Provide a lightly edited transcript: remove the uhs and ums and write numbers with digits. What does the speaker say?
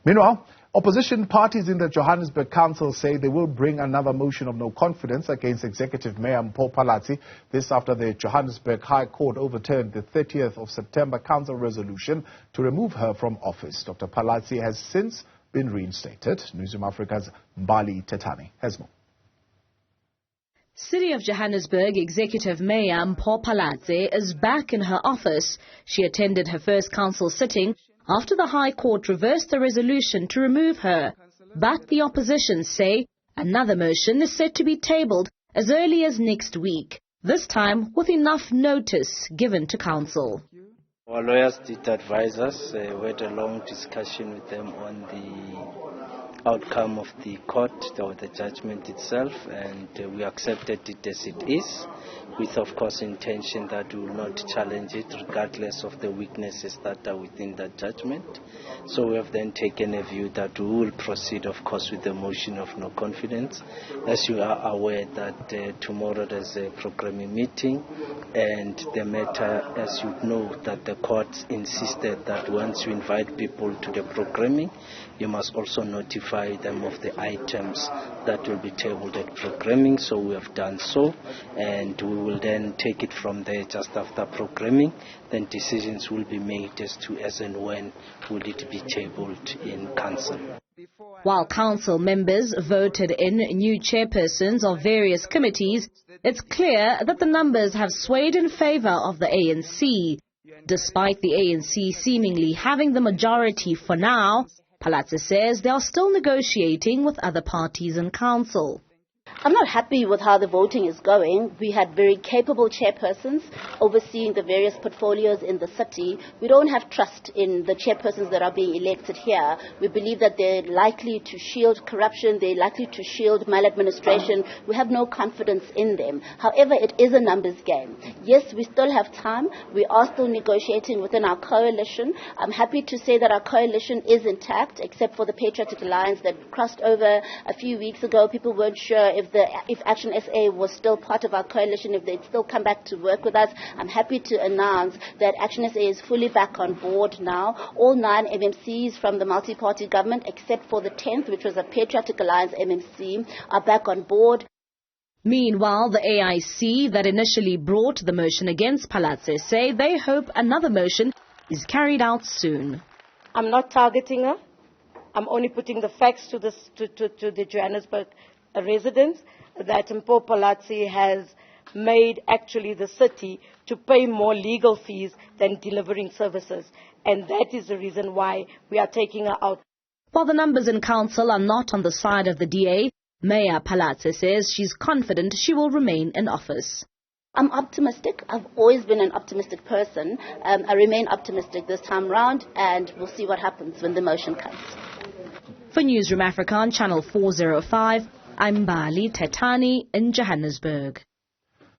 Meanwhile, opposition parties in the Johannesburg Council say they will bring another motion of no confidence against Executive Mayor Mpho Phalatse. This after the Johannesburg High Court overturned the 30th of September Council resolution to remove her from office. Dr. Phalatse has since been reinstated. Newzroom Afrika's Mbali Thethani has more. City of Johannesburg Executive Mayor Mpho Phalatse is back in her office. She attended her first council sitting after the High Court reversed the resolution to remove her. But the opposition say another motion is set to be tabled as early as next week, this time with enough notice given to council. Our lawyers did advise us. We had a long discussion with them on the outcome of the court or the judgment itself, and we accepted it as it is, with of course intention that we will not challenge it regardless of the weaknesses that are within that judgment. So we have then taken a view that we will proceed of course with the motion of no confidence. As you are aware that tomorrow there's a programming meeting, and the matter, as you know, that the court insisted that once you invite people to the programming, you must also notify them of the items that will be tabled at programming. So we have done so, and we will then take it from there just after programming. Then decisions will be made as and when will it be tabled in council. While council members voted in new chairpersons of various committees, it's clear that the numbers have swayed in favor of the ANC. Despite the ANC seemingly having the majority for now, Phalatse says they are still negotiating with other parties in council. I'm not happy with how the voting is going. We had very capable chairpersons overseeing the various portfolios in the city. We don't have trust in the chairpersons that are being elected here. We believe that they're likely to shield corruption, they're likely to shield maladministration. We have no confidence in them. However, it is a numbers game. Yes, we still have time. We are still negotiating within our coalition. I'm happy to say that our coalition is intact, except for the Patriotic Alliance that crossed over a few weeks ago. People weren't sure if Action SA was still part of our coalition, if they'd still come back to work with us. I'm happy to announce that Action SA is fully back on board now. All 9 MMCs from the multi-party government, except for the 10th, which was a Patriotic Alliance MMC, are back on board. Meanwhile, the AIC that initially brought the motion against Phalatse say they hope another motion is carried out soon. I'm not targeting her. I'm only putting the facts to the Johannesburg residents that Mpho Phalatse has made actually the city to pay more legal fees than delivering services. And that is the reason why we are taking her out. While the numbers in council are not on the side of the DA, Mayor Phalatse says she's confident she will remain in office. I'm optimistic. I've always been an optimistic person. I remain optimistic this time round, and we'll see what happens when the motion comes. For Newzroom Afrika on Channel 405, I'm Mbali Thethani in Johannesburg.